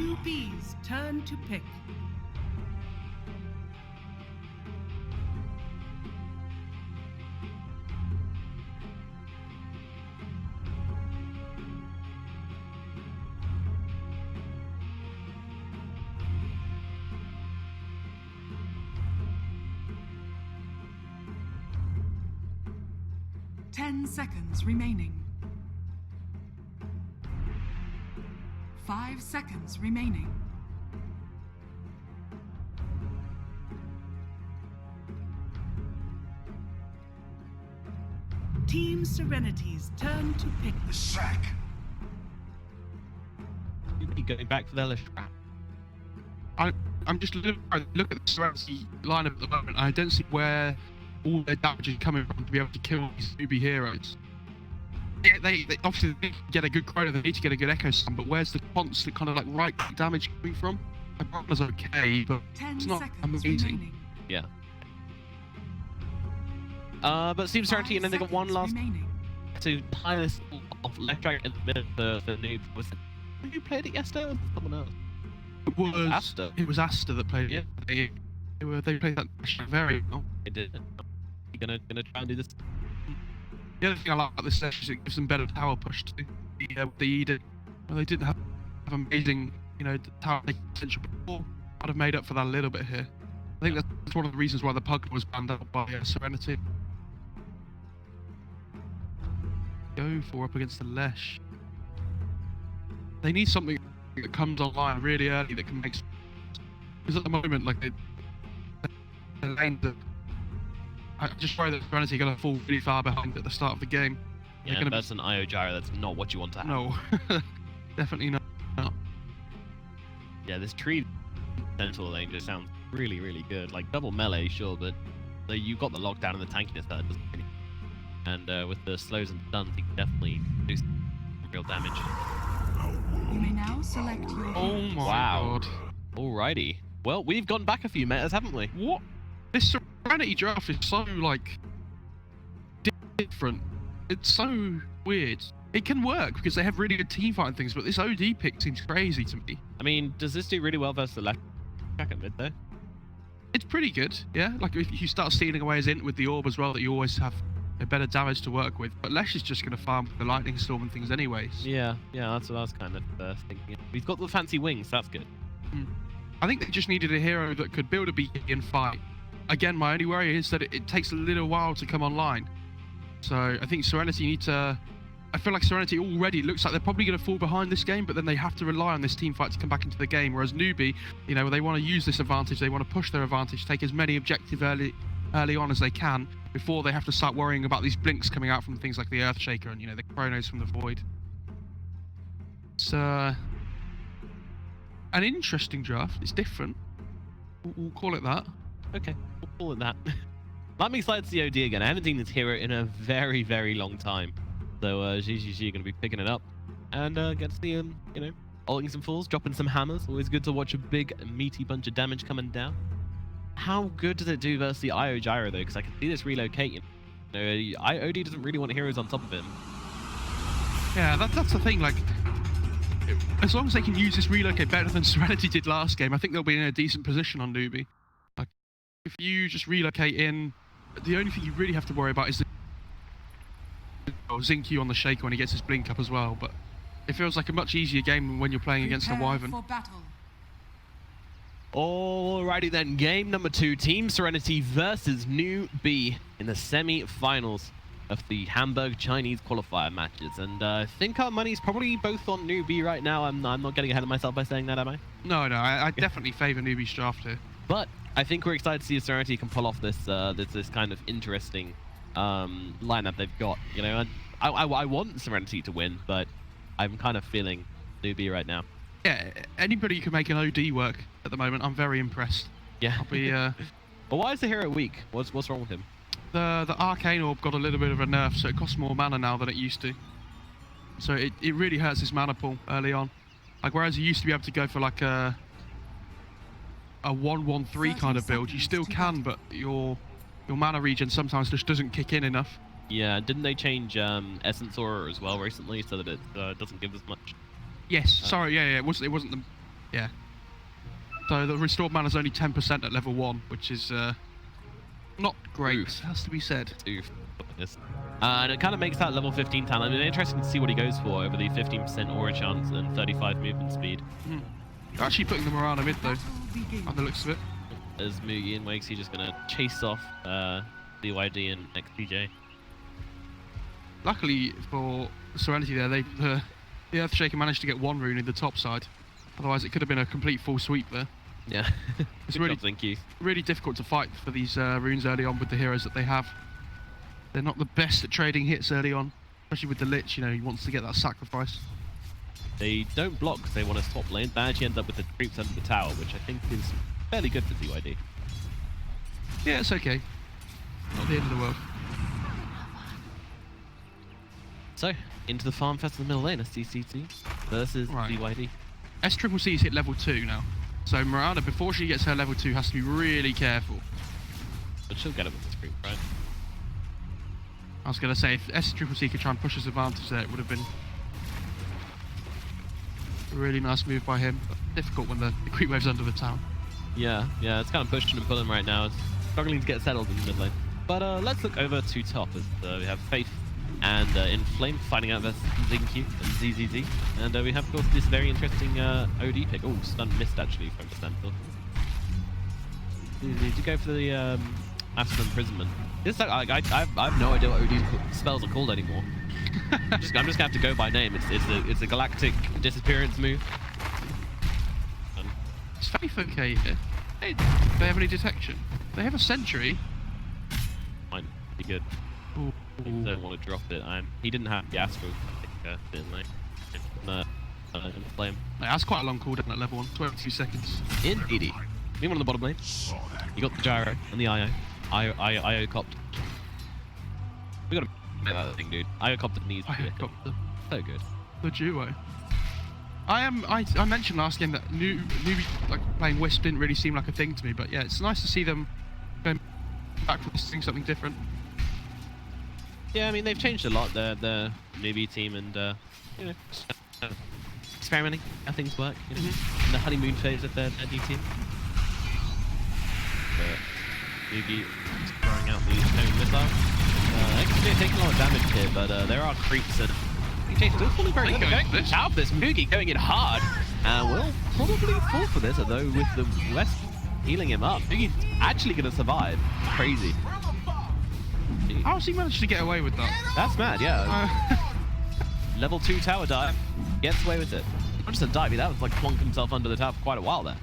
Newbee's turn to pick. Ten seconds remaining. 5 seconds remaining. Team Serenity's turn to pick the sack. Going back for their list trap. I'm just look at the Serenity lineup at the moment. I don't see where all their damage is coming from to be able to kill these Newbee heroes. Yeah, they obviously need to get a good chrono, they need to get a good echo sound, but where's the constant kind of like right click damage coming from? My partner's okay, but it's not amazing. Remaining. Yeah. But Team Serenity, and then they got one last to tie this off. Left track in the middle for Noob. Was it who played it yesterday, or was it someone else? It was Asta. It was Asta that played it. Yeah. They played that very well. They did. You gonna try and do this? The other thing I like about this session is it gives them better tower push too. The Edict. Well, they didn't have amazing, tower potential before. I'd have made up for that a little bit here. I think that's one of the reasons why the Pug was banned out by Serenity. Go for up against the Lesh. They need something that comes online really early that can make. Because at the moment, like the lanes are. I just worry that Serenity are going to fall really far behind at the start of the game. Yeah, that's an IO gyro. That's not what you want to have. No, definitely not. Yeah, this tree central lane just sounds really, really good. Like double melee, sure, but you've got the lockdown and the tankiness that it doesn't really. And with the slows and stuns, you can definitely do some real damage. You may now select your. Oh my god! Alrighty. Well, we've gone back a few meters, haven't we? What? This Serenity draft is so like different. It's so weird. It can work because they have really good team fighting things, but this OD pick seems crazy to me. I mean, does this do really well versus the left track at mid though? It's pretty good, yeah. Like if you start stealing away his int with the orb as well, that you always have a better damage to work with. But Lesh is just going to farm with the lightning storm and things anyways. Yeah, that's what I was kind of thinking. He's got the fancy wings, so that's good. I think they just needed a hero that could build a beacon and fight. Again, my only worry is that it takes a little while to come online. So I think Serenity need to. I feel like Serenity already looks like they're probably going to fall behind this game, but then they have to rely on this team fight to come back into the game. Whereas Newbee, they want to use this advantage, they want to push their advantage, take as many objectives early on as they can before they have to start worrying about these blinks coming out from things like the Earthshaker and the Chronos from the Void. It's an interesting draft. It's different. We'll call it that. Okay, we'll call it that. I'm excited to see OD again. I haven't seen this hero in a very, very long time. So GGG are going to be picking it up and get to see him, ulting some fools, dropping some hammers. Always good to watch a big, meaty bunch of damage coming down. How good does it do versus the IO gyro though? Because I can see this relocating. OD doesn't really want heroes on top of him. Yeah, that's the thing. Like, as long as they can use this relocate better than Serenity did last game, I think they'll be in a decent position on Newbee. Like, if you just relocate in, the only thing you really have to worry about is the Zinq on the Shaker when he gets his blink up as well. But it feels like a much easier game than when you're playing against a Wyvern. Alrighty then, game number 2, Team Serenity versus Newbee in the semi-finals of the Hamburg Chinese qualifier matches. And I think our money's probably both on Newbee right now. I'm not getting ahead of myself by saying that, am I? No, I definitely favour Newbee's draft here. But I think we're excited to see if Serenity can pull off this this kind of interesting lineup they've got. I want Serenity to win, but I'm kind of feeling Newbee right now. Yeah, anybody who can make an OD work at the moment, I'm very impressed. Yeah. I'll be, But why is the hero weak? What's wrong with him? The Arcane Orb got a little bit of a nerf, so it costs more mana now than it used to. So it really hurts his mana pool early on. Like, whereas you used to be able to go for like a 1-1-3 kind of build, you still can, but your mana regen sometimes just doesn't kick in enough. Yeah, didn't they change Essence Aura as well recently so that it doesn't give as much? Yes, sorry, yeah, it wasn't Yeah. So the restored mana is only 10% at level 1, which is not great, Oof. has to be said. Oof. And it kind of makes that level 15 talent. I mean, interesting to see what he goes for over the 15% aura chance and 35 movement speed. You're actually putting the Mirana mid though, on the looks of it. As Moogie and Wakesy just going to chase off BYD and XPJ. Luckily for Serenity there, the Earthshaker managed to get one rune in the top side. Otherwise it could have been a complete full sweep there. Yeah. It's Good really, job, thank you. really difficult to fight for these runes early on with the heroes that they have. They're not the best at trading hits early on, especially with the Lich, you know, he wants to get that sacrifice. They don't block because they want to swap lane. That actually ends up with the creeps under the tower, which I think is fairly good for ZYD. Yeah, it's okay. Not the end of the world. So, into the farm fest in the middle lane, a CCC versus ZYD. SCCC's hit level 2 now. So Mirana, before she gets her level 2, has to be really careful. But she'll get it with this creep, right? I was going to say, if SCCC could try and push his advantage there, it would have been a really nice move by him. But difficult when the creep wave's under the tower. Yeah, it's kind of pushing and pulling right now. It's struggling to get settled in the mid lane. But let's look over to top as we have Faith and Inflame fighting out versus Zinky and ZZZ. And we have, of course, this very interesting OD pick. Oh, stun missed actually from the standstill. Did you go for the Astral Imprisonment? This, I have no idea what OD spells are called anymore. I'm just gonna have to go by name. It's a galactic disappearance move. Is Faith okay here? Hey, do they have any detection? They have a sentry. Might be good. Ooh. I don't want to drop it. He didn't have the Astral, didn't they? Inflame. That's quite a long cooldown at level 1, 22 seconds. Indeed. Me one on the bottom lane. You got the gyro and the IO. IO copped. We gotta make that thing, dude. IO copped needs to be so good. The duo. I mentioned last game that Newbee like playing Wisp didn't really seem like a thing to me, but yeah, it's nice to see them going back for this thing, something different. Yeah, I mean they've changed a lot. The Newbee team and you know, experimenting how things work. You know, in the honeymoon phase of their new team. Newbee throwing out the homing missile. XP taking a lot of damage here, but there are creeps and Jason still falling very good. Out this Moogie going in hard, and will probably fall for this, although with the West healing him up, Moogie's actually going to survive. Crazy. How has he managed to get away with that? That's mad, yeah. Level 2 tower dive, gets away with it. Not just a dive, that was like plonking himself under the tower for quite a while there.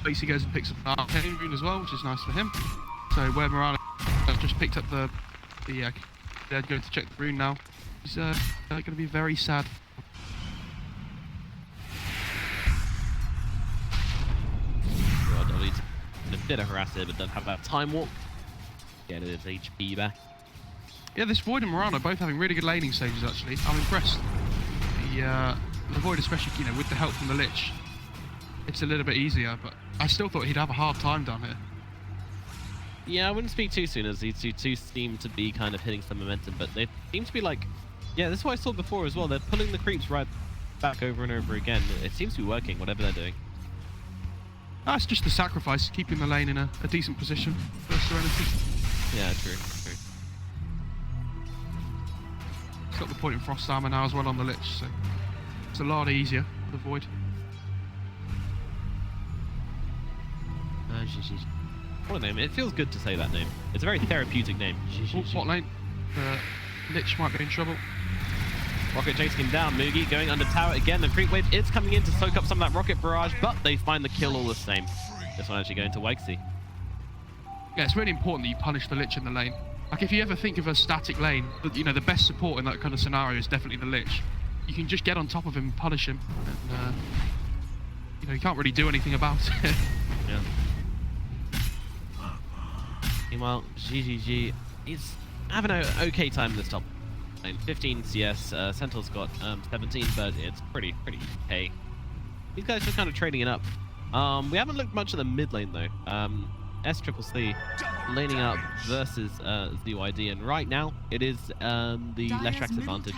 Basically goes and picks up an arcane rune as well, which is nice for him. So where Mirana has just picked up they're going to check the rune now. He's going to be very sad. Well, he's in a bit of harass here, but doesn't have that time warp. Getting his HP back. Yeah, this Void and Mirana both having really good laning stages actually. I'm impressed. The Void, especially, you know, with the help from the Lich, it's a little bit easier, but I still thought he'd have a hard time down here. Yeah, I wouldn't speak too soon, as these two seem to be kind of hitting some momentum, but they seem to be like, yeah, this is what I saw before as well. They're pulling the creeps right back over and over again. It seems to be working, whatever they're doing. That's just the sacrifice, keeping the lane in a decent position for Serenity. Yeah, true. He's got the point in Frost Armor now as well on the Lich, so it's a lot easier for the Void. What a name. It feels good to say that name. It's a very therapeutic name. Bot lane. Lich might be in trouble. Rocket chasing him down. Moogie going under tower again. The creep wave is coming in to soak up some of that rocket barrage, but they find the kill all the same. This one actually going to Wakesy. Yeah, it's really important that you punish the Lich in the lane. Like, if you ever think of a static lane, you know, the best support in that kind of scenario is definitely the Lich. You can just get on top of him and punish him, and you know, you can't really do anything about it. Yeah. Meanwhile, GGG is having an okay time this top lane. 15 CS, Centaur's got 17, but it's pretty okay. These guys are kind of trading it up. We haven't looked much at the mid lane though. SCCC laning up versus ZYD, and right now it is the Leshrak's advantage.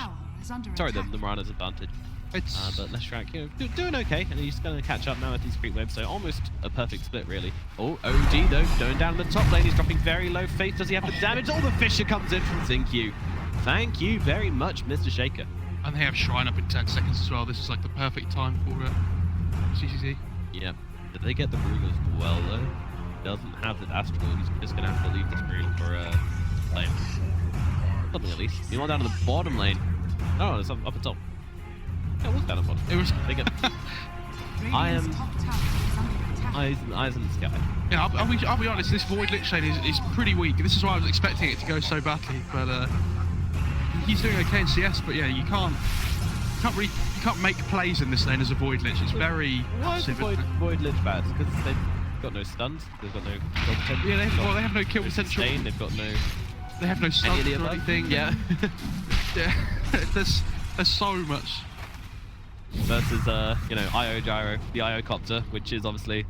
Sorry, the Mirana's advantage. It's But Leshrac, doing okay, and he's going to catch up now with these creep waves, so almost a perfect split, really. Oh, OD, though, going down the top lane, he's dropping very low. Faith, does he have the damage? Oh, the Fisher comes in from Zinq. Thank you very much, Mr. Shaker. and they have Shrine up in 10 seconds as well. This is like the perfect time for CCC. Yep. Did they get the rune as well, though? Doesn't have the Astral, he's just going to have to leave this rune for lane. Something at least. Meanwhile, down to the bottom lane. No, it's up at top. Yeah, it was down at the bottom. It was. They get... I am... Eyes in the sky. Yeah, I'll be honest, this Void Lich lane is pretty weak. This is why I was expecting it to go so badly, but he's doing okay in CS, but yeah, you can't make plays in this lane as a Void Lich. It's very Why is passive. Void Lich bad? Because they've got no stuns, they've got no kill potential. Yeah, they have no kill potential. Sustain, they've got no... They have no stuns or anything. Yeah. Yeah, there's so much. Versus, IO Gyro, the IO Copter, which is obviously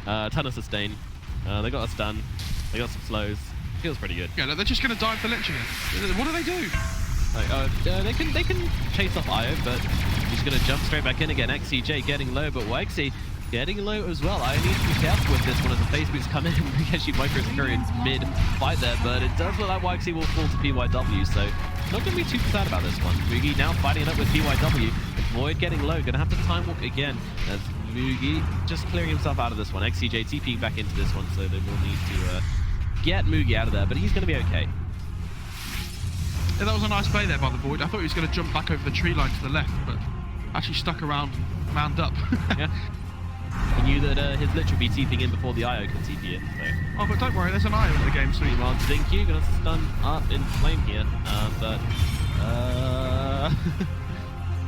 a ton of sustain. They got a stun, they got some slows. Feels pretty good. Yeah, they're just going to dive the Lich again. What do they do? Like, they can chase off IO, but he's going to jump straight back in again. XCJ getting low, but Wexy getting low as well. I need to be careful with this one as the face boots come in. Actually, Micro's Courier mid-fight there, but it does look like Wexy will fall to PYW, so not going to be too sad about this one. Mugi now fighting it up with PYW. Void getting low, going to have to time walk again as Mugi just clearing himself out of this one. XCJ TPing back into this one, so they will need to get Mugi out of there, but he's going to be okay. Yeah, that was a nice play there by the Void. I thought he was going to jump back over the tree line to the left, but actually stuck around and manned up. Yeah. He knew that his Lich would be TPing in before the IO could TP in, so... Oh, but don't worry, there's an IO in the game, so Meanwhile, Zinq going to stun up in flame here, but...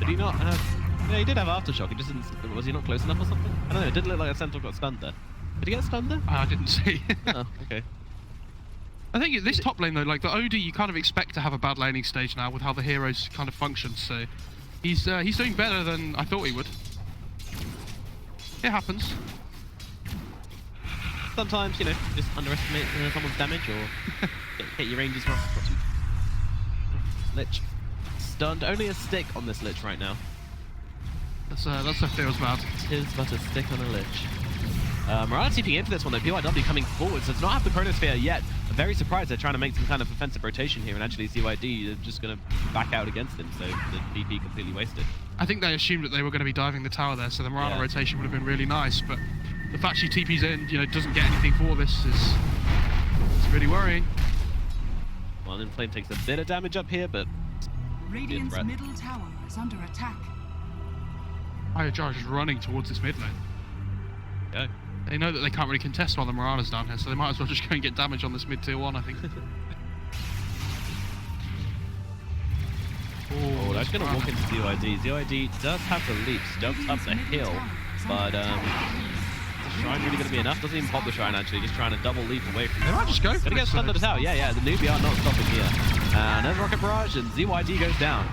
Did he not have... Yeah, he did have Aftershock, he just didn't... Was he not close enough or something? I don't know, it did look like a Sentinel got stunned there. Did he get stunned there? I didn't see. Oh, okay. I think this top lane though, like the OD, you kind of expect to have a bad laning stage now with how the heroes kind of function, so... He's doing better than I thought he would. It happens. Sometimes, just underestimate someone's damage or hit your ranges wrong. Lich. Stunned. Only a stick on this Lich right now. That feels bad. Tis but a stick on a Lich. Mirana TPing in for this one though. PYW coming forward, so it's not have the Chronosphere yet. I'm very surprised they're trying to make some kind of offensive rotation here, and actually CYD are just going to back out against him, so the DP completely wasted. I think they assumed that they were going to be diving the tower there, so the Mirana rotation would have been really nice, but the fact she TP's in, doesn't get anything for this is really worrying. Well, Inflame takes a bit of damage up here, but... Radiant's middle tower is under attack. IOJar is running towards this mid lane. Go. They know that they can't really contest while the Mirana's down here, so they might as well just go and get damage on this mid tier 1, I think. Oh, that's going to walk into ZYD. ZYD does have the leap, jumps up the hill, but is the Shrine really going to be enough? Doesn't even pop the Shrine, actually, just trying to double leap away from it. They might just go for it. Gonna get stunned to the tower, yeah, the Newbee are not stopping here. And there's Rocket Barrage, and ZYD goes down.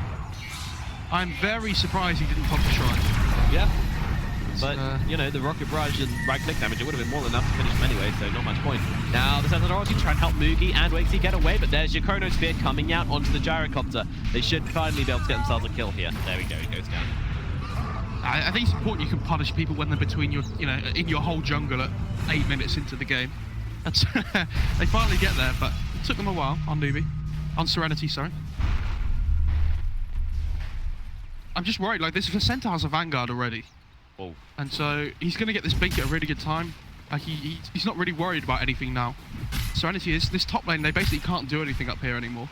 I'm very surprised he didn't pop the Shrine. Yeah. But, the Rocket Barrage and right-click damage, it would have been more than enough to finish him anyway, so not much point. Now, the Sentinel try and help Mugi and Wexy get away, but there's your Chronosphere coming out onto the Gyrocopter. They should finally be able to get themselves a kill here. There we go, it goes down. I think it's important you can punish people when they're between your, in your whole jungle at 8 minutes into the game. That's they finally get there, but it took them a while on Newbee. On Serenity, sorry. I'm just worried, like, this Vicenta has a Vanguard already. Whoa. And so he's going to get this blink at a really good time. Like he's not really worried about anything now. Serenity is this top lane. They basically can't do anything up here anymore.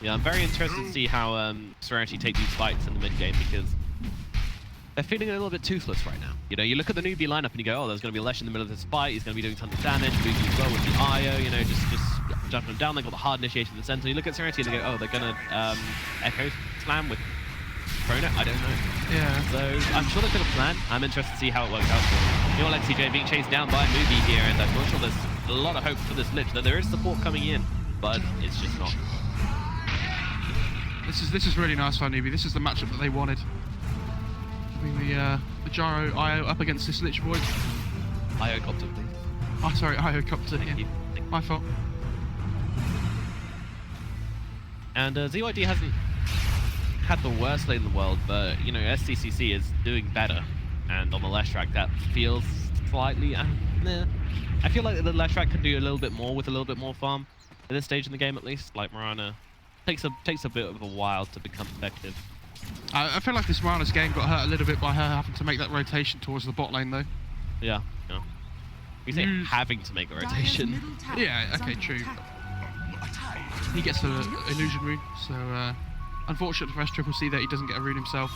Yeah, I'm very interested to see how Serenity take these fights in the mid game because they're feeling a little bit toothless right now. You look at the Newbee lineup and you go, oh, there's going to be Lesh in the middle of this fight. He's going to be doing tons of damage. Mugi as well with the IO. Just jumping them down. They've got the hard initiation in the center. You look at Serenity and they go, oh, they're going to Echo Slam with Chrono? I don't know. Yeah. So I'm sure they could have planned. I'm interested to see how it works out for them. XCJ being chased down by Newbee here, and I'm not sure there's a lot of hope for this Lich. There is support coming in, but it's just not. This is really nice for Newbee. This is the matchup that they wanted. Having the Gyro IO up against this Lich Void. IO Copter, please. Oh, sorry, IO Copter. Yeah. My fault. And ZYD hasn't had the worst lane in the world, but you know, SCCC is doing better. And on the left track, that feels slightly. I feel like the left track can do a little bit more with a little bit more farm at this stage in the game, at least. Like Mirana takes a bit of a while to become effective. I feel like this Mirana's game got hurt a little bit by her having to make that rotation towards the bot lane, though. Yeah. You say having to make a rotation. Yeah. Okay. True. He gets the illusion rune, so unfortunate for Triple C that he doesn't get a rune himself.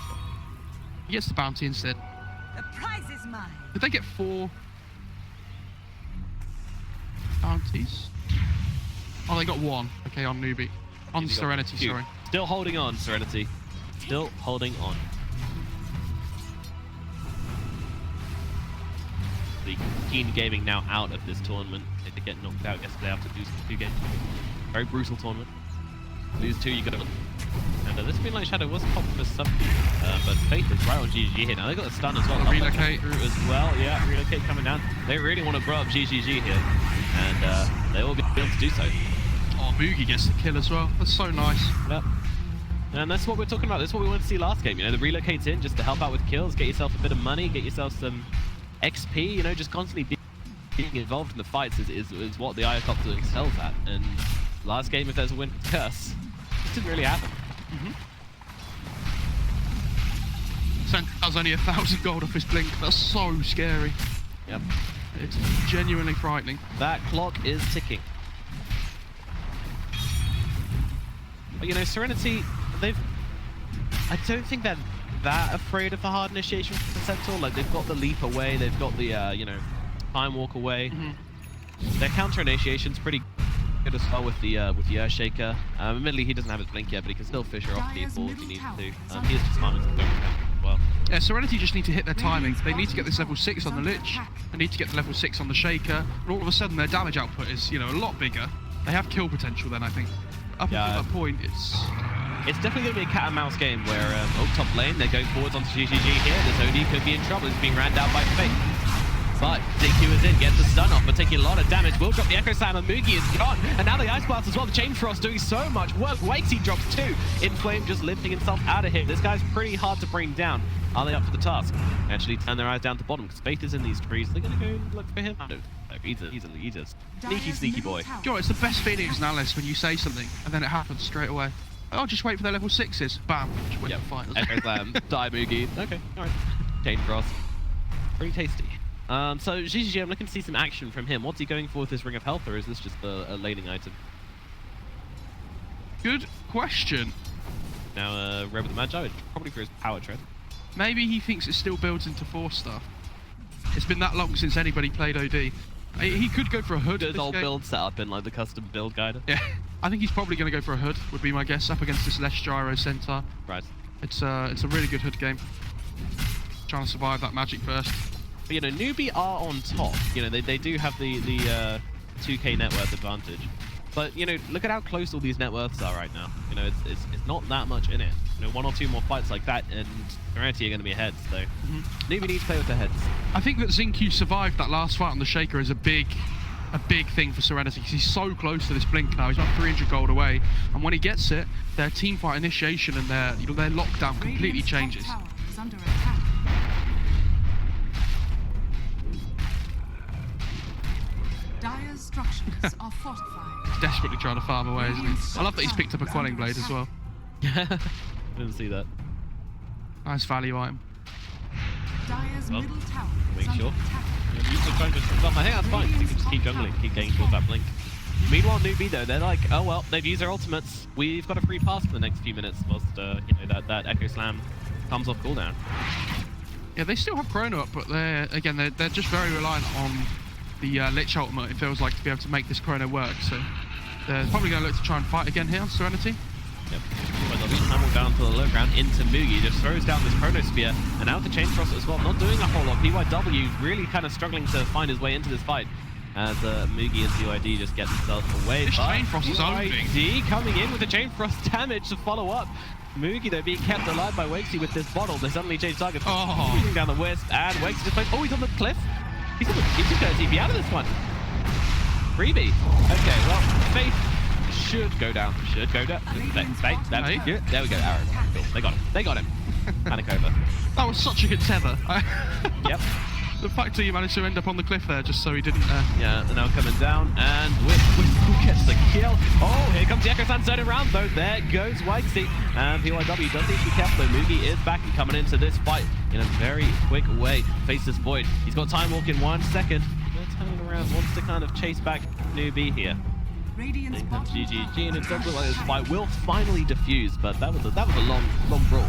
He gets the bounty instead. The prize is mine. Did they get 4 bounties? Oh, they got 1. Okay, on Newbee. On Serenity, sorry. Still holding on, Serenity. Still holding on. The Keen Gaming now out of this tournament. They did get knocked out yesterday after losing 2 games. Very brutal tournament. Lose 2, you got to win. And this Green Light Shadow was popped for some, but Faith is right on GGG here. Now they got the stun as well. Relocate as well. Yeah, relocate coming down. They really want to grow up GGG here, and they will be able to do so. Oh, Moogie gets the kill as well. That's so nice. Yep. And that's what we're talking about. That's what we wanted to see last game. You know, the relocates in just to help out with kills, get yourself a bit of money, get yourself some XP. You know, just constantly being involved in the fights is what the Iocopter excels at. And last game, if there's a win curse, it didn't really happen. That was only 1,000 gold off his blink. That's so scary. Yep. It's genuinely frightening. That clock is ticking. But you know, Serenity, I don't think they're that afraid of the hard initiation from the Centaur. Like, they've got the leap away, they've got the, you know, time walk away. Their counter initiation's pretty good as well with the Earthshaker. Admittedly, he doesn't have his blink yet, but he can still fisher off people if he needs to. He is just farming some as well. Yeah, Serenity just need to hit their timing. They need to get this level 6 on the Lich. They need to get the level 6 on the Shaker. And all of a sudden, their damage output is, you know, a lot bigger. They have kill potential then, I think. Up until that point, it's definitely going to be a cat and mouse game where Oak top lane, they're going forwards onto GGG here. This OD could be in trouble. It's being ran down by Fate. But DQ is in, gets the stun off, but taking a lot of damage. Will drop the Echo Slam, and Moogie is gone. And now the Ice Blast as well. The Chain Frost doing so much work. Wakesy drops 2. Inflame just lifting himself out of here. This guy's pretty hard to bring down. Are they up for the task? Actually turn their eyes down to bottom because Faith is in these trees. They're going to go look for him. I don't know. He's a sneaky boy. Joe, it's the best feeling as an analyst when you say something and then it happens straight away. Oh, just wait for their level 6s. Bam. Just win the fight. Echo Slam. Die Moogie. Okay, alright. Chain Frost. Pretty tasty. So GGG, I'm looking to see some action from him. What's he going for with this Ring of Health, or is this just a laning item? Good question. Now, Red with the Magi, probably for his power tread. Maybe he thinks it still builds into 4 stuff. It's been that long since anybody played OD. He could go for a hood. Good old build setup in like the custom build guide. Yeah, I think he's probably going to go for a hood, would be my guess, up against this less gyro Centaur. Right. It's a really good hood game. Trying to survive that magic burst. But you know, Newbee are on top. You know, they do have the 2k net worth advantage. But you know, look at how close all these net worths are right now. You know, it's not that much in it. You know, 1 or 2 more fights like that, and Serenity are going to be ahead. So Newbee needs to play with their heads. I think that Xingqiu survived that last fight on the Shaker is a big thing for Serenity because he's so close to this blink now. He's about 300 gold away, and when he gets it, their team fight initiation and their lockdown completely changes. Dire's structures are fortified. He's desperately trying to farm away, isn't he? I love that he's picked up a quelling blade as well. I didn't see that. Nice value item. Dire's middle tower Make sure. I think that's fine, because he can just keep jungling, keep getting towards that blink. Meanwhile, Newbee though, they're like, oh well, they've used their ultimates. We've got a free pass for the next few minutes whilst you know, that Echo Slam comes off cooldown. Yeah, they still have Chrono up, but they're just very reliant on the Lich ultimate, it feels like, to be able to make this Chrono work. So they're probably going to look to try and fight again here on Serenity. Yep. But they'll be hammered down to the low ground into Moogie, just throws down this Chronosphere, and now the Chain Frost as well, not doing a whole lot. PYW really kind of struggling to find his way into this fight, as Moogie and PYD just get themselves away. This Chain Frost is opening. PYD coming in with the Chain Frost damage to follow up. Moogie though being kept alive by Wakesy with this bottle. They suddenly change targets. Moving down the wisp, and Wakesy just plays. Oh, he's on the cliff. He's just going to TP out of this one. Freebie. Okay, well, Faith should go down. Faith. There we go, Arrow. Cool. They got him. They got him. Panic over. That was such a good tether. Yep. The fact that he managed to end up on the cliff there just so he didn't... Yeah, and now coming down, and who gets the kill? Oh, here comes the Echo Sand turning around, though. There goes Wikesy, and PYW does need to be careful, though. Newbee is back and coming into this fight in a very quick way. Faces Void. He's got time walk in 1 second. They're turning around, wants to kind of chase back Newbee here. Radiant's And comes bottom GGG, and it does look like this fight will finally defuse, but that was a long brawl.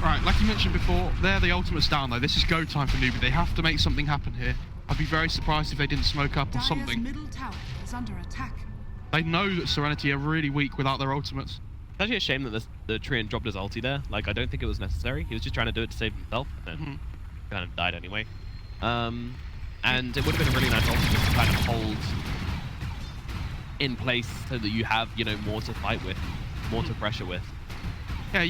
Right, like you mentioned before, they're the ultimates down though. This is go time for Newbee. They have to make something happen here. I'd be very surprised if they didn't smoke up or Dire's something. middle tower is under attack. They know that Serenity are really weak without their ultimates. It's actually a shame that the Treant dropped his ulti there. Like, I don't think it was necessary. He was just trying to do it to save himself, and then kind of died anyway. And it would have been a really nice ulti just to kind of hold in place so that you have, you know, more to fight with, more to pressure with. Yeah,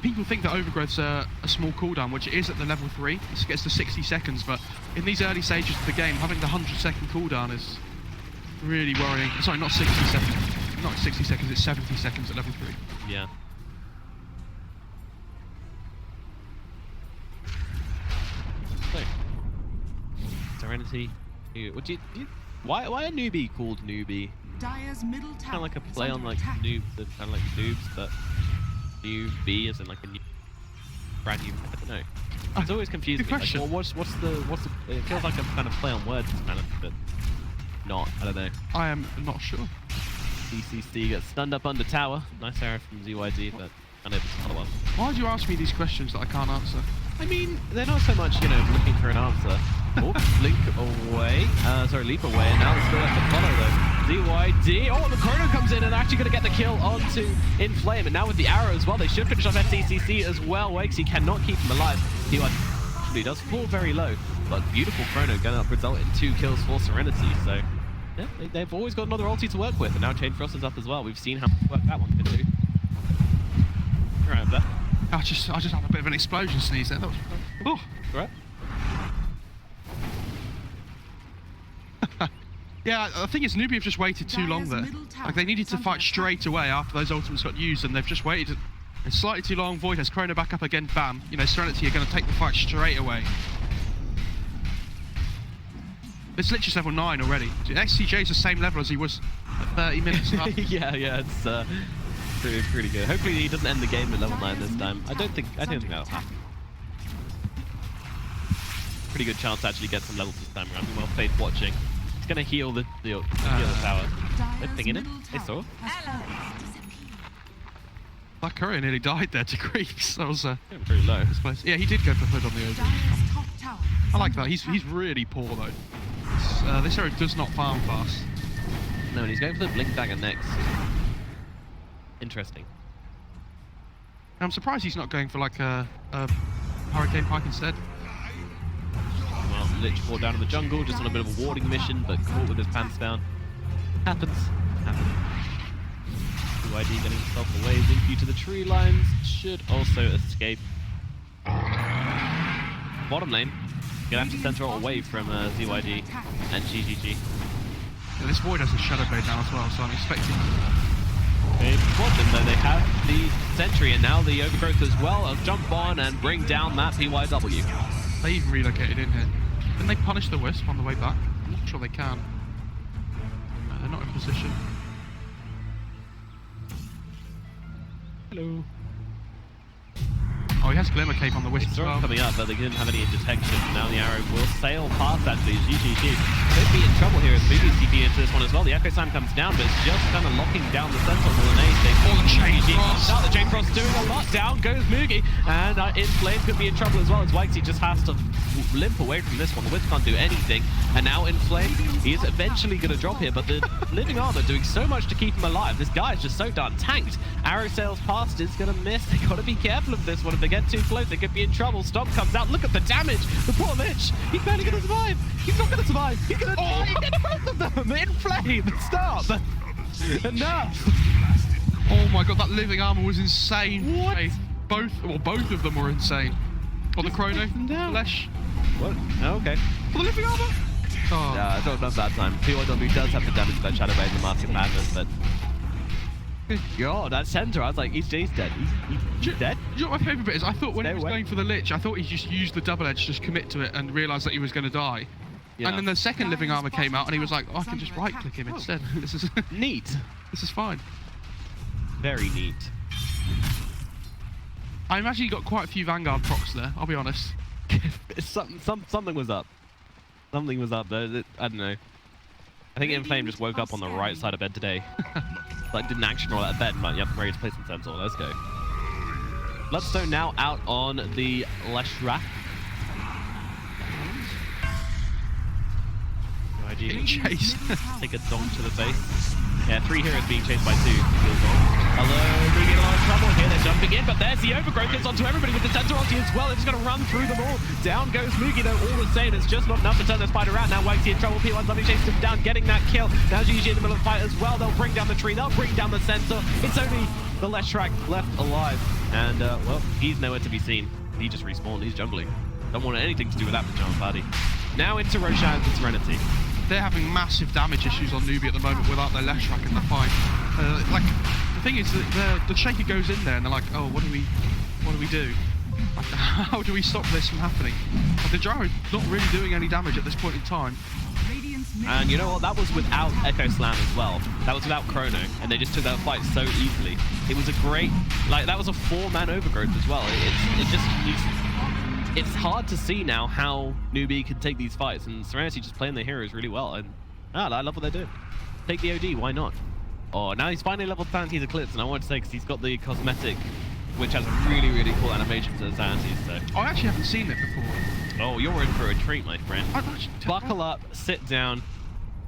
people think that Overgrowth's a small cooldown, which it is at the level 3. It gets to 60 seconds, but in these early stages of the game, having the 100-second cooldown is really worrying. Sorry, not 60 seconds. Not 60 seconds, it's 70 seconds at level 3. Yeah. So, Serenity. Why are Newbee called Newbee? Dire's middle tower Kind of like a is play on under like attack. kind of like noobs, but Newbee as in like a new, brand new. I don't know. It's always confusing me. Like, question. well, what's the? It feels like a kind of play on words, kind of, but not. I don't know. I am not sure. DCC gets stunned up under tower. Nice arrow from ZYD, but unable to follow up. Why do you ask me these questions that I can't answer? I mean, they're not so much, you know, looking for an answer. Oh, leap away, and now they're still have to follow though. ZYD, oh, the Chrono comes in and they're actually going to get the kill onto Inflame, and now with the arrow as well, they should finish off SCCC as well. Wakesy cannot keep him alive. He actually does fall very low, but beautiful Chrono going to result in 2 kills for Serenity, so yeah, they've always got another ulti to work with, and now Chain Frost is up as well. We've seen how much work that one can do. Right over there. I just had a bit of an explosion sneeze there. That was, oh. Right. Yeah, I think it's Newbee have just waited too long there. Like, they needed to fight straight away after those ultimates got used, and they've just waited slightly too long. Void has Chrono back up again, bam. You know, Serenity are going to take the fight straight away. It's literally level 9 already. XCJ is the same level as he was at 30 minutes ago. yeah, it's pretty good. Hopefully he doesn't end the game at level 9 this time. I don't think that'll happen. Pretty good chance to actually get some levels this time around. Well, Faith watching. He's gonna heal the tower. They're pinging it. They saw. That courier nearly died there to creeps. That was Pretty low. place. Yeah, he did go for hood on the over. Dire's top tower is I like under that. He's attack. really poor though. This hero does not farm fast. No, and he's going for the Blink Dagger next. Interesting. I'm surprised he's not going for like a Hurricane Pike instead. Well, Lich poured down in the jungle, just on a bit of a warding mission, but caught with his pants down. Happens. UID getting himself away. Zinky to the tree lines. Should also escape. Bottom lane. Gonna have to center it away from ZYD and GGG. Yeah, this Void has a Shadow Blade now as well, so I'm expecting... They've got them though. They have the Sentry, and now the Overgrowth as well. I'll jump on and bring down that PYW. They even relocated in here. Can they punish the Wisp on the way back? I'm not sure they can. No, they're not in position. Hello. Oh, he has Glimmer Cape on the Wisp It's as well. coming up, but they didn't have any detection. Now the arrow will sail past actually. GGG. Could be in trouble here as Newbee TP into this one as well. The Echo Slam comes down, but it's just kind of locking down the Sentinel more than anything. Oh, the Chain Frost. Now the Chain Frost doing a lot. Down goes Mugi, and Inflame could be in trouble as well as Wikesy just has to limp away from this one. The Wisp can't do anything, and now Inflame, he is eventually going to drop here, but the Living Armor doing so much to keep him alive. This guy is just so darn tanked. Arrow sails past, is going to miss. They got to be careful of this one. If they get too close, they could be in trouble. Stomp comes out. Look at the damage. The poor Lich. He's barely going to survive. He's not going to survive. He's going to die. Get both of them. Inflame. Stop. Enough. Oh my god, that Living Armor was insane. What? Hey, both of them were insane. Oh, the Chrono. Lesh. What? Oh, okay. Oh, the Living Armor. Oh. Yeah, I don't know that time. PYW does have the damage by Shadow Blade and Mask of Madness, but God, that center, I was like, he's dead. He's dead? You know what my favourite bit is? I thought when Stay he was away. going for the lich, I thought he just used the double edge, just commit to it, and realised that he was going to die. Yeah. And then the second living armor came out, and he was like, oh, I can just right click him instead. This is Neat. this is fine. Very neat. I imagine he got quite a few Vanguard procs there, I'll be honest. Something was up. Something was up there. I don't know. I think Inflame just woke up on the right side of bed today. Like, didn't action roll out of bed, but yep, ready to play some Centaur. Let's go. Bloodstone now out on the Leshrath. Getting chased. Take a donk to the face. Yeah, 3 heroes being chased by 2. Hello, we get a lot of trouble here. They're jumping in, but there's the overgrowth. Gets onto everybody with the Centaur ulti as well. It's going to run through them all. Down goes Mugi, though, all the same. It's just not enough to turn the spider around. Now Waxy in trouble. P1 suddenly chases him down, getting that kill. Now GG in the middle of the fight as well. They'll bring down the tree. They'll bring down the Centaur. It's only the Leshrath left alive. And, well, he's nowhere to be seen. He just respawned. He's jungling. Don't want anything to do with that pajama party. Now into Roshan and Serenity. They're having massive damage issues on Newbee at the moment without their Leshrath in the fight. Like, the thing is that the Shaker goes in there and they're like, oh, what do we do? Like, how do we stop this from happening? But the Gyro not really doing any damage at this point in time. And you know what? That was without Echo Slam as well. That was without Chrono, and they just took that fight so easily. It was a great, like, that was a 4-man overgrowth as well. It's hard to see now how Newbee can take these fights, and Serenity just playing their heroes really well. And I love what they're doing. Take the OD, why not? Oh, now he's finally leveled Sanity's Eclipse, and I want to say because he's got the cosmetic, which has a really, really cool animation to the Sanity. So. I actually haven't seen it before. Oh, you're in for a treat, my friend. Actually, Buckle up, sit down,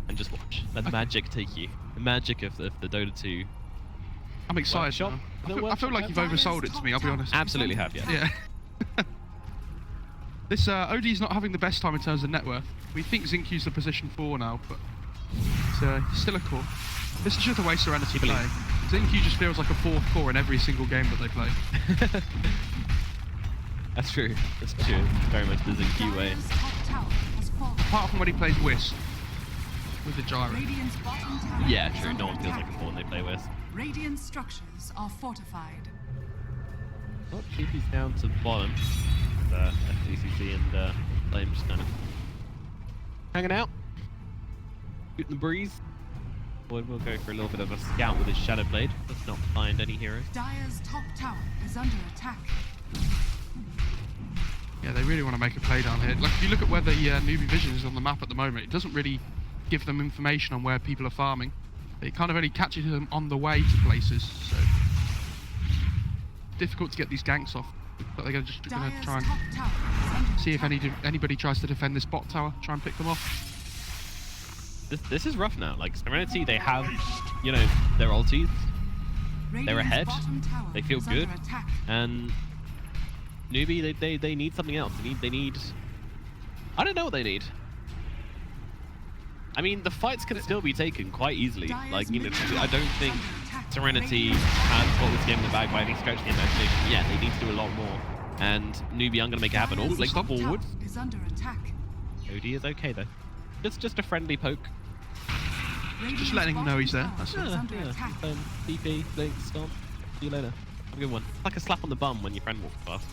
and just watch. Let the magic take you. The magic of the Dota 2. I'm excited. Workshop. I feel like you've oversold it to me, I'll be honest. Absolutely have, yeah. Yeah. This OD's not having the best time in terms of net worth. We think Zincu's the position 4 now, but he's still a core. This is just the way Serenity play. Zincu just feels like a 4th core in every single game that they play. That's true. That's true. Very much the Zincu way. Apart from when he plays Wisp with the Gyro. Yeah, true. No one feels like a 4 when they play with. Radiant structures are fortified. Well, TP's down to the bottom. FDCC and Flame just kind of hanging out, shooting the breeze. We'll go for a little bit of a scout with his Shadow Blade. Let's not find any heroes. Dire's top tower is under attack. Yeah, they really want to make a play down here. Like, if you look at where the Newbee Vision is on the map at the moment, it doesn't really give them information on where people are farming. It kind of only catches them on the way to places, so difficult to get these ganks off. But they're just going to try and see if anybody tries to defend this bot tower, try and pick them off. This is rough now. Like, Serenity, they have, you know, their ultis. They're ahead. They feel good. And Newbee, they need something else. They need... I don't know what they need. I mean, the fights can still be taken quite easily. Like, you know, I don't think Serenity has got this game in the bag by any stretch of the imagination. Yeah, they need to do a lot more. And Newbee, I'm going to make it happen. Oh, like, forward. OD is okay, though. Just a friendly poke. Just letting him know he's there. That's it. Yeah. TP, blink, stomp. See you later. Have a good one. It's like a slap on the bum when your friend walks past.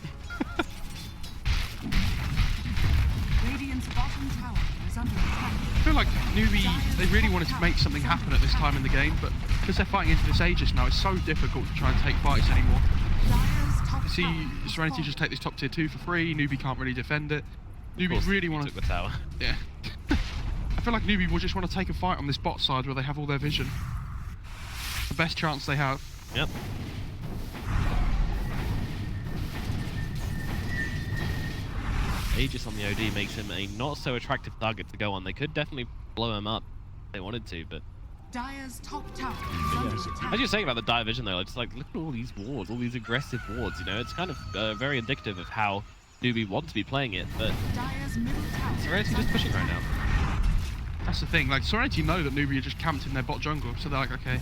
Radiant's bottom tower is under attack. I feel like Newbee, they really wanted to make something happen at this time in the game, but because they're fighting into this Aegis now, it's so difficult to try and take fights anymore. You see Serenity just take this top tier 2 for free, Newbee can't really defend it. Newbee really want to... took the tower. Yeah. I feel like Newbee will just want to take a fight on this bot side where they have all their vision. The best chance they have. Yep. Aegis on the OD makes him a not so attractive target to go on. They could definitely blow him up if they wanted to, but... Dire's top tower is under attack. As you're saying about the Dire Vision though, it's like, look at all these wards, all these aggressive wards, you know? It's kind of very indicative of how Newbee want to be playing it, but Dire's middle tower Serenity just pushing right now. That's the thing, like Serenity know that Newbee are just camped in their bot jungle, so they're like, okay,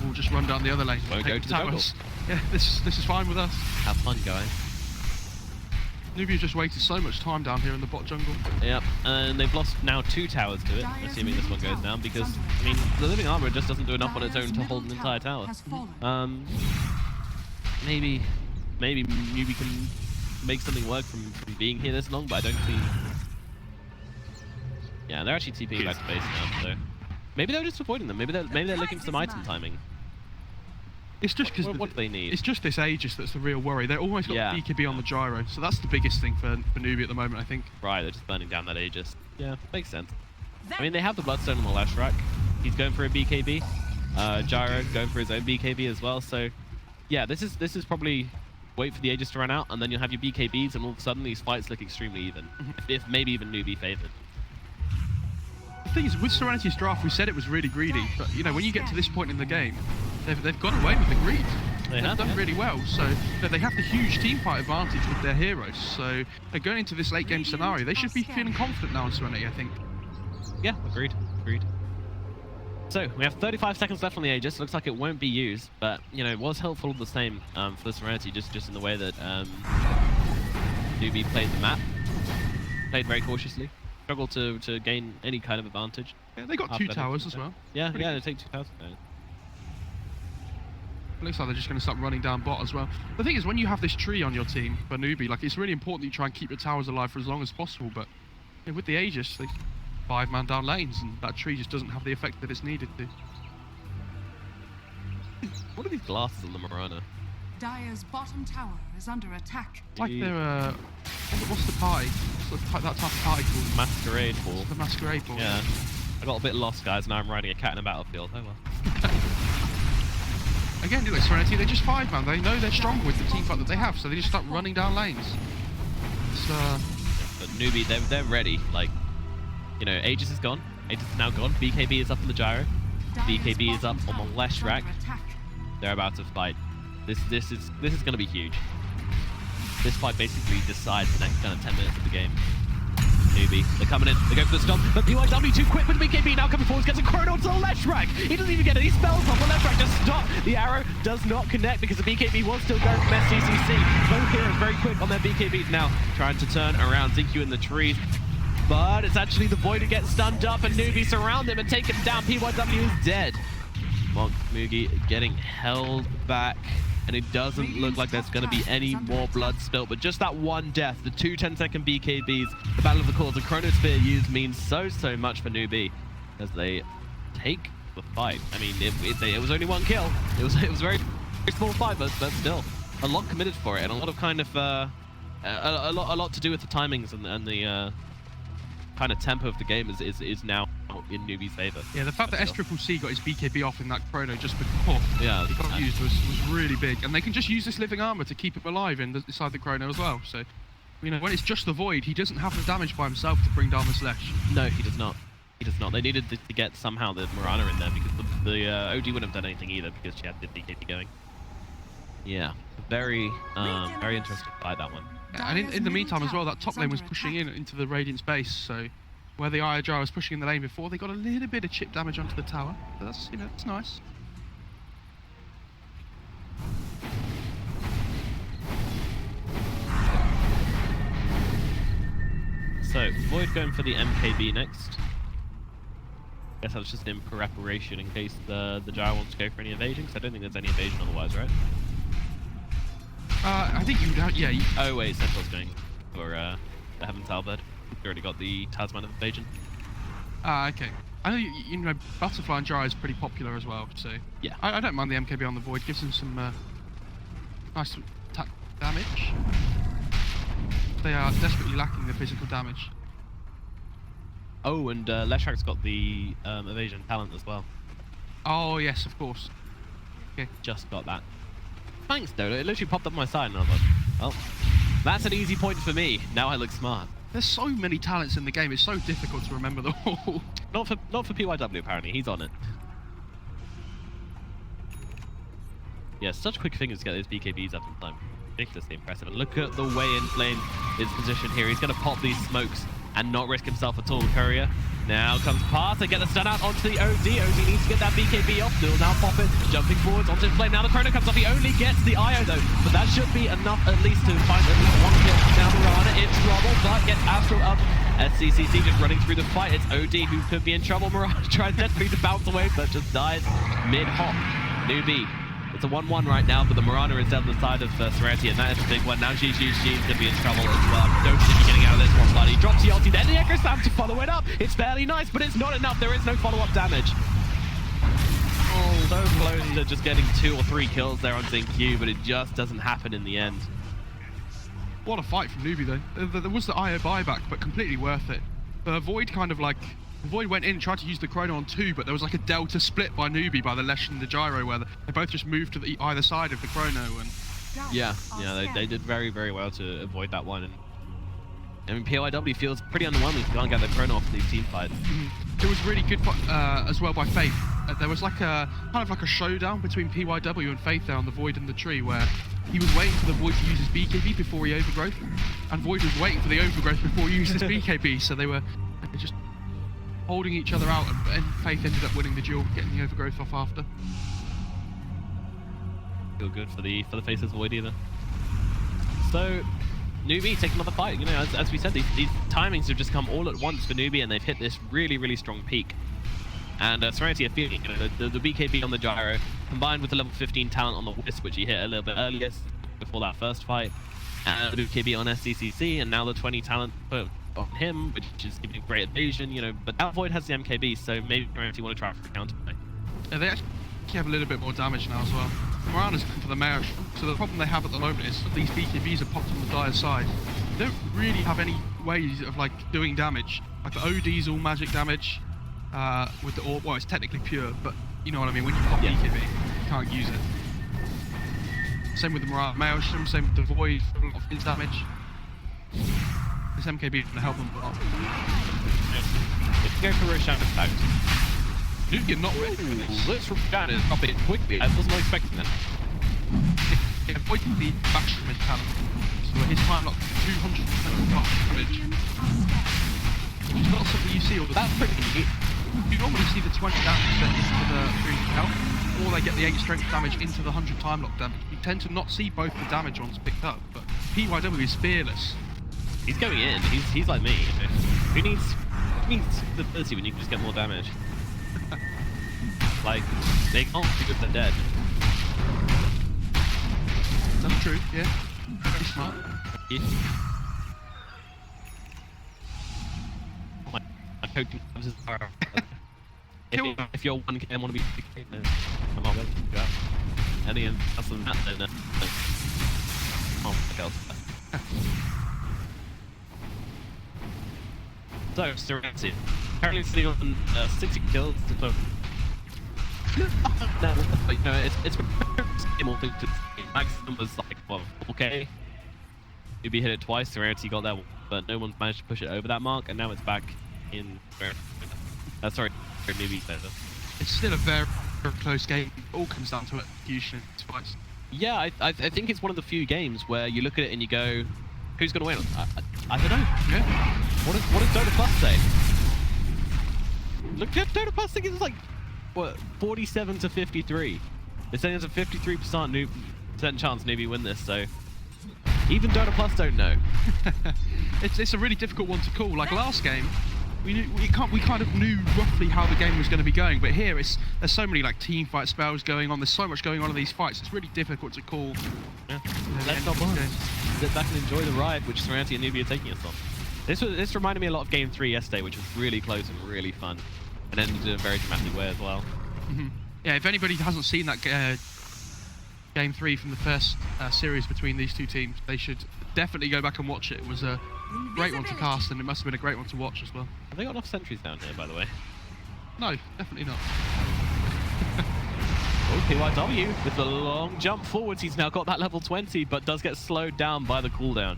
we'll just run down the other lane. Won't go to the jungle. Yeah, this is fine with us. Have fun, guys. Newbee just wasted so much time down here in the bot jungle. Yep, and they've lost now 2 towers to it, assuming this one goes down, because, I mean, the living armor just doesn't do enough on its own to hold an entire tower. Maybe Newbee can make something work from being here this long, but I don't see... Yeah, they're actually TPing back to base now, so... Maybe they're just avoiding them, maybe they're looking for some item timing. It's just because what do they need? It's just this Aegis that's the real worry. They're almost got BKB on the gyro, so that's the biggest thing for Newbee at the moment, I think. Right, they're just burning down that Aegis. Yeah, makes sense. I mean, they have the Bloodstone on the left rack. He's going for a BKB. Gyro going for his own BKB as well. So, yeah, this is probably wait for the Aegis to run out, and then you'll have your BKBs, and all of a sudden these fights look extremely even. If maybe even Newbee favored. The thing is, with Serenity's draft, we said it was really greedy, but you know, when you get to this point in the game, they've got away with the greed. They've done really well, so they have the huge team fight advantage with their heroes. So they're going into this late game scenario. They should be feeling confident now in Serenity, I think. Yeah, agreed. So we have 35 seconds left on the Aegis. Looks like it won't be used, but you know, it was helpful all the same for the Serenity, just in the way that Newbee played the map, played very cautiously. Struggle to gain any kind of advantage. Yeah, they got 2 towers as well. Yeah, they take 2 towers. Looks like they're just going to start running down bot as well. The thing is, when you have this tree on your team for Newbee, like, it's really important that you try and keep your towers alive for as long as possible, but with the Aegis, they 5-man down lanes, and that tree just doesn't have the effect that it's needed to. What are these glasses on the Mirana? Dire's bottom tower is under attack. Like they're, what's the party? What's that type of party called? Masquerade Ball. The Masquerade Ball. Yeah. I got a bit lost, guys. Now I'm riding a cat in a battlefield. Oh well. Again, like Serenity, they're just 5-man. They know they're strong with the team fight that they have, so they just start running down lanes. It's, But Newbee, they're ready. Like, you know, Aegis is gone. Aegis is now gone. BKB is up on the gyro. BKB is up on the left rack. They're about to fight. This is going to be huge. This fight basically decides the next kind of 10 minutes of the game. Newbee, they're coming in, they go for the stop, but PYW too quick with BKB now coming forward, gets a chrono to the left rack. He doesn't even get it, he spells off the left rack, just stop. The arrow does not connect because the BKB was still going from SCCC. Both heroes very quick on their BKBs now, trying to turn around ZQ in the trees. But it's actually the Void who gets stunned up, and Newbee surround him and take him down. PYW is dead. Monk Mugi getting held back. And it doesn't look like there's going to be any more blood spilt, but just that one death, the 2 10-second BKBs, the Battle of the Cores, the Chronosphere used means so much for Newbee as they take the fight. I mean, it was only 1 kill. It was a very small fight, but still a lot committed for it, and a lot of kind of a lot to do with the timings and the kind of tempo of the game is now in Newbee's favor. Yeah, the fact that SCCC got his BKB off in that chrono just before it got used was really big, and they can just use this living armor to keep him alive inside the chrono as well. So, you know, when it's just the Void, he doesn't have the damage by himself to bring down the Slash. No, he does not. He does not. They needed to get somehow the Mirana in there because the OG wouldn't have done anything either because she had the BKB going. Yeah, very interesting fight, that one. Yeah, and in the meantime as well, that top lane was pushing into the Radiant's base, so where the IRR was pushing in the lane before, they got a little bit of chip damage onto the tower. So that's, you know, it's nice. So, Void going for the MKB next. Guess that's just in preparation in case the Gyro wants to go for any evasion, because I don't think there's any evasion otherwise, right? I think you would, yeah. Oh wait, Central's going for the Heaven's Halberd. We've already got the Tasman of Evasion. Okay. I know you know Butterfly and Gyro is pretty popular as well, so yeah. I don't mind the MKB on the Void. Gives him some nice attack damage. They are desperately lacking the physical damage. Oh, and Leshrak's got the evasion talent as well. Oh yes, of course. Okay. Just got that. Thanks, Dota. It literally popped up on my side, and I was like, well, that's an easy point for me. Now I look smart. There's so many talents in the game. It's so difficult to remember them all. Not for PYW apparently. He's on it. Yeah, such quick fingers to get those BKBs up in time. Ridiculously impressive. And look at the way Inflame is positioned here. He's going to pop these smokes and not risk himself at all. Courier now comes past and get the stun out onto the OD. OD needs to get that BKB off. Will now pop it, jumping forwards onto his play. Now the chrono comes off. He only gets the IO though, but that should be enough at least to find at least one kill. Now Mirana in trouble, but gets Astral up. SCCC just running through the fight. It's OD who could be in trouble. Mirana tries desperately to bounce away, but just dies mid-hop. Newbee. It's a 1-1 right now, but the Mirana is down the side of Serenity, and that is a big one. Now she's going to be in trouble as well. Don't think you're getting out of this one, buddy. Drops the ulti, then the Echo Slam to follow it up. It's fairly nice, but it's not enough. There is no follow-up damage. Oh, so close to just getting 2 or 3 kills there on Q, but it just doesn't happen in the end. What a fight from Newbee though. There was the IO buyback, but completely worth it. Void kind of like... Void went in, tried to use the chrono on 2, but there was like a delta split by Newbee by the Lesh and the gyro, where they both just moved to either side of the chrono. And yeah, they did very, very well to avoid that one. And I mean, PYW feels pretty underwhelming if you can't get the chrono off these team fights. It was really good as well by Faith. There was like a kind of like a showdown between PYW and Faith there on the Void and the tree, where he was waiting for the Void to use his BKB before he overgrowth, and Void was waiting for the overgrowth before he used his BKB. So they were just holding each other out, and Faith ended up winning the duel, getting the overgrowth off after. Feel good for the Faceless Void either. So Newbee takes another fight. You know, as we said, these timings have just come all at once for Newbee, and they've hit this really, really strong peak. And Serenity are feeling, you know, the BKB on the gyro, combined with the level 15 talent on the Wisp, which he hit a little bit earlier before that first fight, and the BKB on SCCC, and now the 20 talent on him, which is giving great evasion, you know, but that Void has the MKB, so maybe Serenity want to try for the counterplay. Yeah, they actually have a little bit more damage now as well. Morana's come for the Mayor, so the problem they have at the moment is these BKBs are popped on the Dire side. They don't really have any ways of like doing damage. Like the OD's all magic damage, with the orb, well it's technically pure, but you know what I mean, when you pop BKB, you can't use it. Same with the Maelstrom, same with the Void, for a lot of his damage. This MKB is going to help them a lot. Let's go for Roshan out. You're not ready for this. Let's Roshan is up it quickly. I wasn't expecting that. Yeah, Void can be backstrom his talent. So his time lock 200% damage. Which is not something you see all the time. That's pretty neat. You normally see the 20 damage set into the 3 health, or they get the 8 strength damage into the 100 time lock damage. You tend to not see both the damage ones picked up, but PYW is fearless. He's going in. He's like me. You know? Who needs the ability when you can just get more damage? Like, they can't do if they're dead. That's true, yeah. Very smart. Yeah. My coaching is if you're 1K and want to be 2K, then I'm not ready to do that. Any else than that, then oh my god. So, Serenity. Currently sitting on 60 kills. So, you know, it's more thing to maximum was like, well, 4K. Newbee hit it twice, Serenity got that, but no one's managed to push it over that mark, and now it's back in. Sorry, Newbee better. It's still a very, very close game. It all comes down to execution in these fights. Yeah, I think it's one of the few games where you look at it and you go, who's going to win? I don't know. Yeah. What does Dota Plus say? Look at Dota Plus thing is like, what, 47 to 53. They're saying there's a 53% chance Newbee win this, so even Dota Plus don't know. It's a really difficult one to call. Like last game, we kind of knew roughly how the game was going to be going, but here there's so many like team fight spells going on. There's so much going on in these fights. It's really difficult to call. Yeah. Let's not bother. Sit back and enjoy the ride, which Serenity and Newbee are taking us on. This reminded me a lot of Game 3 yesterday, which was really close and really fun, and ended in a very dramatic way as well. Mm-hmm. Yeah, if anybody hasn't seen that Game 3 from the first series between these two teams, they should definitely go back and watch it. It was a great one to cast, and it must have been a great one to watch as well. Have they got enough sentries down here, by the way? No, definitely not. Oh, PYW with the long jump forwards. He's now got that level 20, but does get slowed down by the cooldown.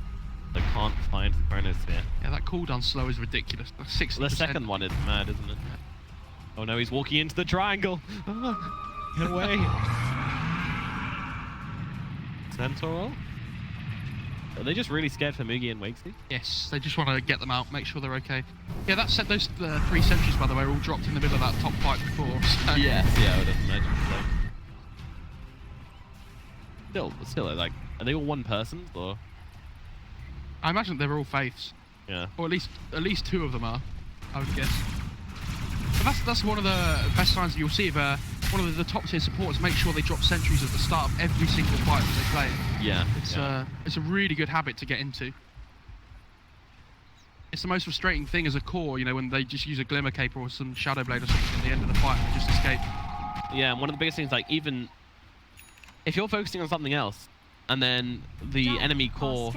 So can't find the chronos here. Yeah, that cooldown slow is ridiculous. 60%. The second one is mad, isn't it? Oh no, he's walking into the triangle. Get away. Centaur roll? Are they just really scared for Mugi and Wakesy? Yes, they just want to get them out, make sure they're okay. Yeah, that said, those 3 sentries, by the way, are all dropped in the middle of that top fight before. So. Yes, yeah, I would imagine so. Still, like, are they all one person or? I imagine they're all faiths. Yeah. Or at least 2 of them are, I would guess. But that's one of the best signs you'll see of one of the top tier supporters make sure they drop sentries at the start of every single fight that they play. Yeah. It's a really good habit to get into. It's the most frustrating thing as a core, you know, when they just use a Glimmer Cape or some Shadow Blade or something at the end of the fight and just escape. Yeah, and one of the biggest things, like, even if you're focusing on something else, and then the enemy core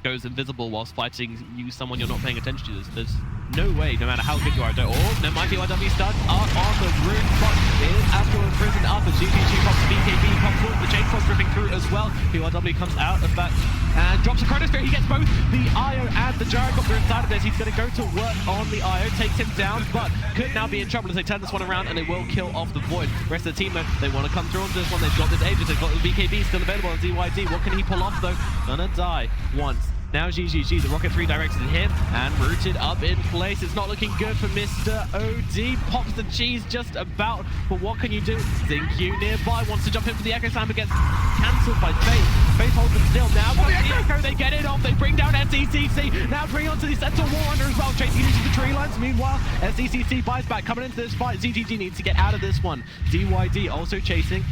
goes invisible whilst fighting someone you're not paying attention to, there's no way, no matter how good you are, oh, no, my PYW stun are on the rune, but is Astral imprisoned up as GGG pops the BKB, pops forward, the Chainsaw dripping through as well. PYW comes out of that and drops a Chronosphere. He gets both the IO and the Gyrocopter inside of this. He's going to go to work on the IO, takes him down, but could now be in trouble as they turn this one around and they will kill off the Void. Rest of the team, though, they want to come through on this one. They've got this Aegis, they've got the BKB still available on ZYD. What can he pull off, though? Gonna die once. Now GGG, the Rocket 3 directed at him and rooted up in place. It's not looking good for Mr. OD. Pops the cheese just about, but what can you do? Zinq nearby wants to jump in for the Echo Slam, but gets cancelled by Faith. Faith holds him still. Now comes the Echo, they get it off. They bring down SCCC. Now bring onto the Central War Runner as well. Chasing into the tree lines. Meanwhile, SCCC buys back. Coming into this fight, ZGG needs to get out of this one. DYD also chasing.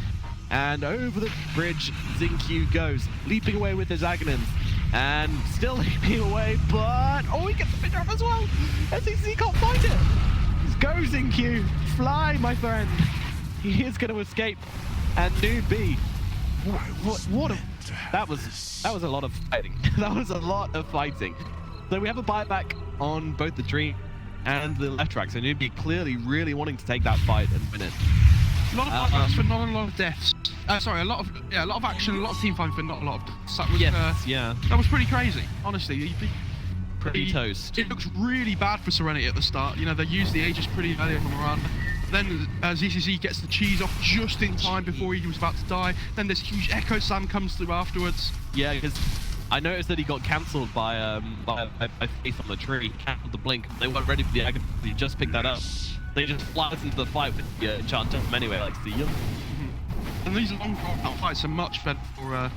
And over the bridge, Zinq goes, leaping away with his Agonins. And still leaping away, but oh, he gets the picture up as well. SCC can't find it. Go Zinq, fly, my friend. He is going to escape. And Newbee, what a, that was a lot of fighting. That was a lot of fighting. So we have a buyback on both the Dream and the left track. So Newbee clearly really wanting to take that fight and win it. A lot of buybacks, but not a lot of deaths. Sorry, a lot of action, a lot of team fighting, but not a lot of deaths. That was, yeah. That was pretty crazy, honestly. Pretty toast. It looks really bad for Serenity at the start. You know, they used the Aegis pretty early on the run. Then ZCC gets the cheese off just in time before he was about to die. Then this huge Echo Slam comes through afterwards. Yeah, because I noticed that he got cancelled by Faith on the tree. Cancelled the blink. They weren't ready for the Agony. He just picked that up. They just flies into the fight with the Enchanter anyway, like see you. And these long fights are much better for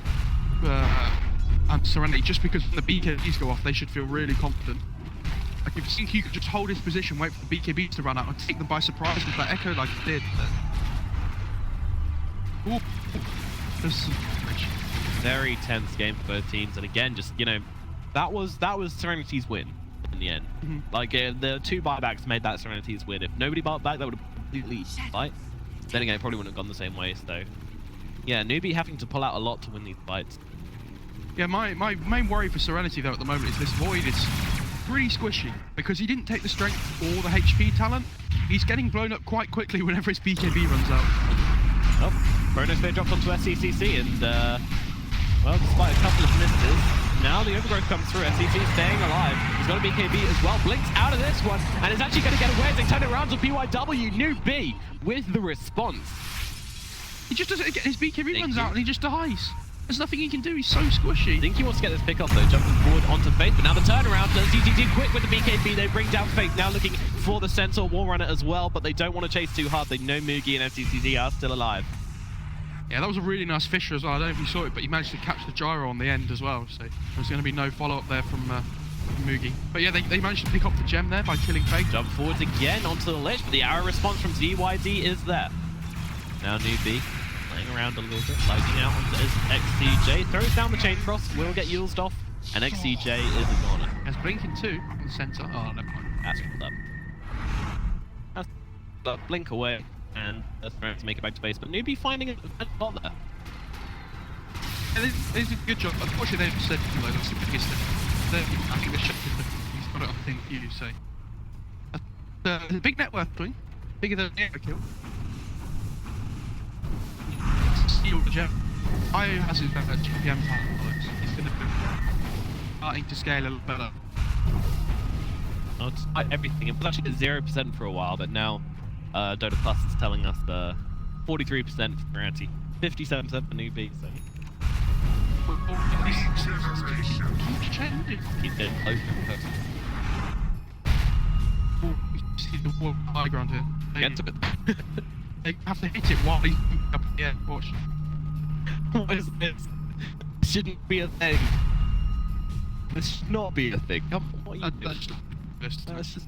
Serenity, just because when the BKBs go off, they should feel really confident. Like if Zinq could just hold his position, wait for the BKBs to run out, and take them by surprise with that Echo like he did. Ooh, there's some damage. Very tense game for both teams, and again, just that was Serenity's win in the end. Like the 2 buybacks made that Serenity's win. If nobody bought back, that would have completely fight. Then again, it probably wouldn't have gone the same way. So yeah, Newbee having to pull out a lot to win these fights. Yeah, my main worry for Serenity though at the moment is this Void is pretty squishy because he didn't take the strength or the HP talent. He's getting blown up quite quickly whenever his BKB runs out. Oh, Chronosphere dropped onto SCCC and well, despite a couple of misses, now the overgrowth comes through. SCC staying alive. He's got a BKB as well. Blinks out of this one and is actually going to get away as they turn it around to PYW. Newbee with the response. He just doesn't get his BKB runs out and he just dies. There's nothing he can do. He's so squishy. I think he wants to get this pick off though, jumping forward onto Faith, but now the turnaround does ZGG quick with the BKB. They bring down Faith, now looking for the Centaur War Runner as well, but they don't want to chase too hard. They know Mugi and FCCZ are still alive. Yeah, that was a really nice Fisher as well. I don't know if you saw it, but he managed to catch the gyro on the end as well. So there's going to be no follow-up there from Mugi. But yeah, they managed to pick up the gem there by killing Faith. Jump forwards again onto the ledge, but the arrow response from ZYD is there. Now Newbee playing around a little bit, sliding out onto his XCJ, throws down the chain cross, will get used off, and XCJ is a goner. Has blinking too in the centre. Oh, never mind. That's pulled up. That's blink away. And that's trying to make it back to base, but Newbee finding a lot there. Yeah, they did a good job. Unfortunately, they've said, that's the biggest thing. I think they're shut he's got it on thing for you, so. There's a big net worth between. Bigger than the kill. Steal the gem. IO has his GPM talent. He's going to be starting to scale a little better. Oh, despite everything, it was actually at 0% for a while, but now Dota Plus is telling us 43% for Serenity, 57% for Newbee. So Keep getting closer and closer. See the wall high ground here. Get to it. They have to hit it while he's up in the air. Watch. What is this? This shouldn't be a thing. This should not be a thing. Come on, what are you doing? That's just...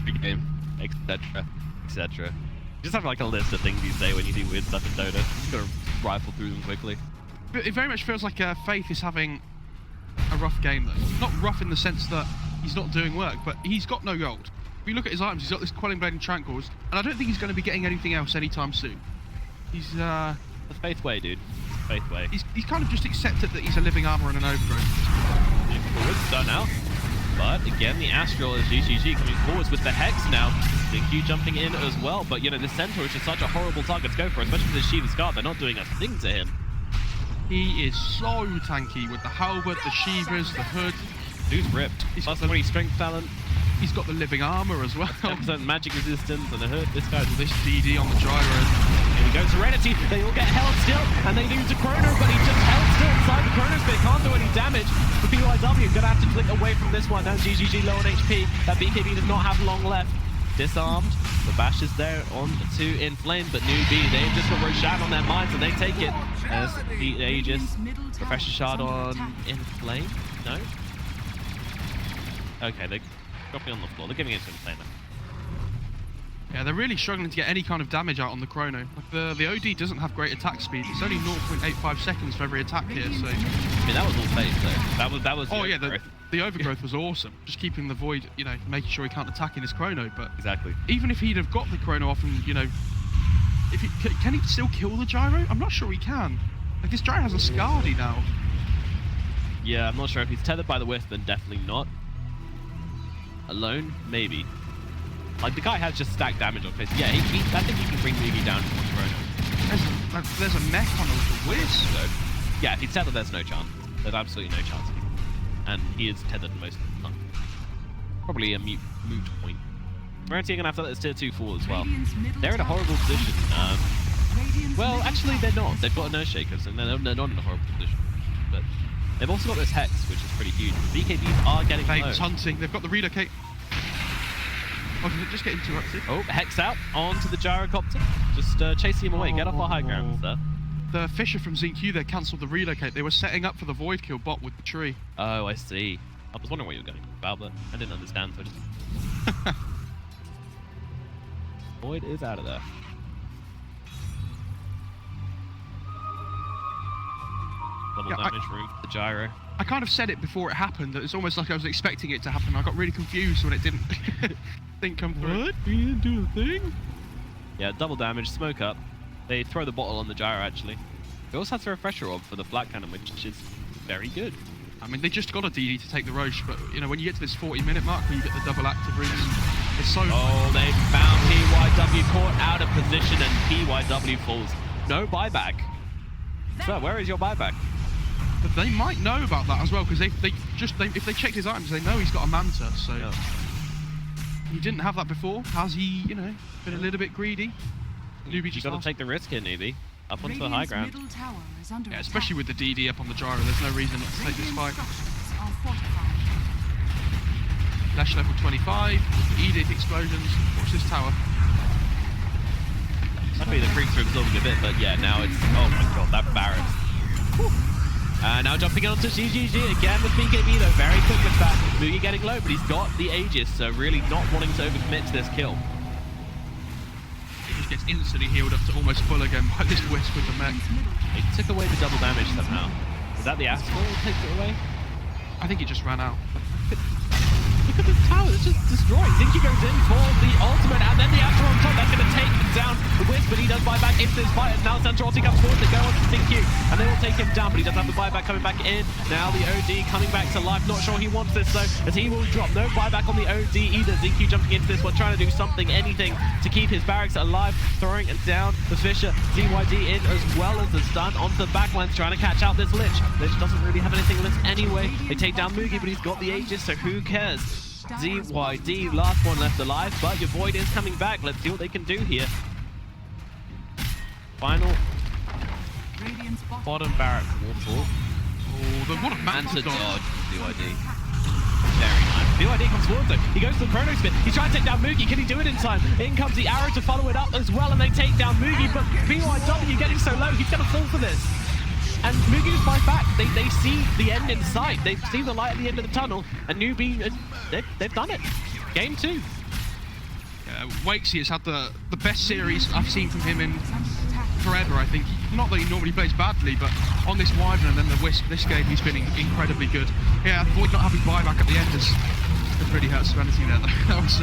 Big game, etc. etc. You just have like a list of things you say when you do weird stuff in Dota. You just gotta rifle through them quickly. It very much feels like Faith is having a rough game though. Not rough in the sense that he's not doing work, but he's got no gold. If you look at his items, he's got this Quelling Blade and Tranquils, and I don't think he's going to be getting anything else anytime soon. He's the Faith way, dude. Faith way. He's kind of just accepted that he's a living armor and an overgrowth. Forwards, done now. But again, the Astral is GGG coming forwards with the Hex now. Q jumping in as well, but you know, the Centaur is just such a horrible target to go for, especially with the Shiva Scar. They're not doing a thing to him. He is so tanky with the Halberd, the Shivas, the Hood. Dude's ripped. He's got 3 strength talent. He's got the living armor as well. 10% magic resistance and the Hood. This guy's this DD on the gyro. Here we go, Serenity. They all get held still, and they lose to Chrono, but he just held still inside the Chronos, but can't do any damage. The BYW gonna have to click away from this one. Now GGG low on HP. That BKB does not have long left. Disarmed. The Bash is there on to Inflame, but Newbee, they've just got Roshan on their minds and they take it. As the Aegis. Refresher Shard on Inflame? No? Okay, they're dropping on the floor. They're giving it to Inflame now. Yeah, they're really struggling to get any kind of damage out on the Chrono. Like the OD doesn't have great attack speed. It's only 0.85 seconds for every attack here, so... I mean, that was all Faith though. That was oh yeah, the overgrowth was awesome. Just keeping the Void, you know, making sure he can't attack in his Chrono, but... Exactly. Even if he'd have got the Chrono off and, you know... Can he still kill the Gyro? I'm not sure he can. Like, this Gyro has a Scardy now. Yeah, I'm not sure if he's tethered by the Wisp, then definitely not. Alone? Maybe. Like, the guy has just stacked damage on face. Yeah, I think he can bring Newbee down to one Chrono. There's a mech on the Wisp. So, yeah, if he's tethered, there's no chance. There's absolutely no chance. And he is tethered most of the time. Probably a moot point. Serenity are going to have to let this tier 2 fall as well. They're in a horrible position. Well, actually, they're not. They've got a Nurse Shaker, so they're not in a horrible position. But they've also got this Hex, which is pretty huge. The BKBs are getting Faith's low. hunting. They've got the relocate. Oh, did it just get interrupted? Oh, Hex out onto the gyrocopter. Just chasing him away. Get off our high ground, sir. The Fisher from ZQ there cancelled the relocate. They were setting up for the Void kill bot with the tree. Oh, I see. I was wondering what you were going about, but I didn't understand, so I just... Void is out of there. Double damage room for the gyro. I kind of said it before it happened, that it's almost like I was expecting it to happen. I got really confused when it didn't come through. What? You didn't do a thing? Yeah, double damage, smoke up. They throw the bottle on the gyro, actually. They also have the refresher orb for the flat cannon, which is very good. I mean, they just got a DD to take the Roche, but, you know, when you get to this 40-minute mark where you get the double active roots, it's so... Oh, they found PYW caught out of position, and PYW falls. No buyback. Sir, where is your buyback? But they might know about that as well, because if they checked his items, they know he's got a Manta, so... Yeah. He didn't have that before. Has he, you know, been a little bit greedy? Newbee just got to take the risk here, Newbee. Up onto the high ground. Yeah, especially with the DD up on the gyro, there's no reason not to take this fight. Lash level 25, Edict explosions. Watch this tower. That'd be the creeps are absorbing a bit, but yeah, now it's... Oh my god, that barracks. Now jumping onto GGG again with BKB though, very quick with that. Mugi getting low, but he's got the Aegis, so really not wanting to overcommit to this kill. He just gets instantly healed up to almost full again by this Wisp with the mech. He took away the double damage somehow. Is that the Astral that takes it away? I think he just ran out. Look at this tower, it's just destroyed. Zinky goes in for the ultimate, and then the Astral on top, that's going to take down the Wisp, but he does buy back into this fight, and now Centrality comes forward to go on to Zinky, and they will take him down, but he does have the buyback coming back in. Now the OD coming back to life, not sure he wants this though, as he will drop. No buyback on the OD either. Zinky jumping into this one, trying to do something, anything to keep his barracks alive, throwing it down the Fisher. ZYD in as well as the stun onto the backlines, trying to catch out this Lich. Lich doesn't really have anything left anyway. They take down Mugi, but he's got the Aegis, so who cares? ZYD, last one left alive, but your Void is coming back. Let's see what they can do here. Final Bottom barrack waterfall. Oh, what a And massive to dodge. dodge BYD. Very nice. BYD comes forward though. He goes to the chrono spin. He's trying to take down Moogie. Can he do it in time? In comes the arrow to follow it up as well, and they take down Moogie. But BYW getting so low, he's going to fall for this. And Moogie just fight back. They see the end in sight. They see the light at the end of the tunnel. And Newbee, they've done it. Game 2. Wakesy has had the best series I've seen from him in forever, I think. Not that he normally plays badly, but on this Wyvern and then the Wisp, this game he's been incredibly good. Yeah, I thought not having buyback at the end has really hurt Serenity there. That was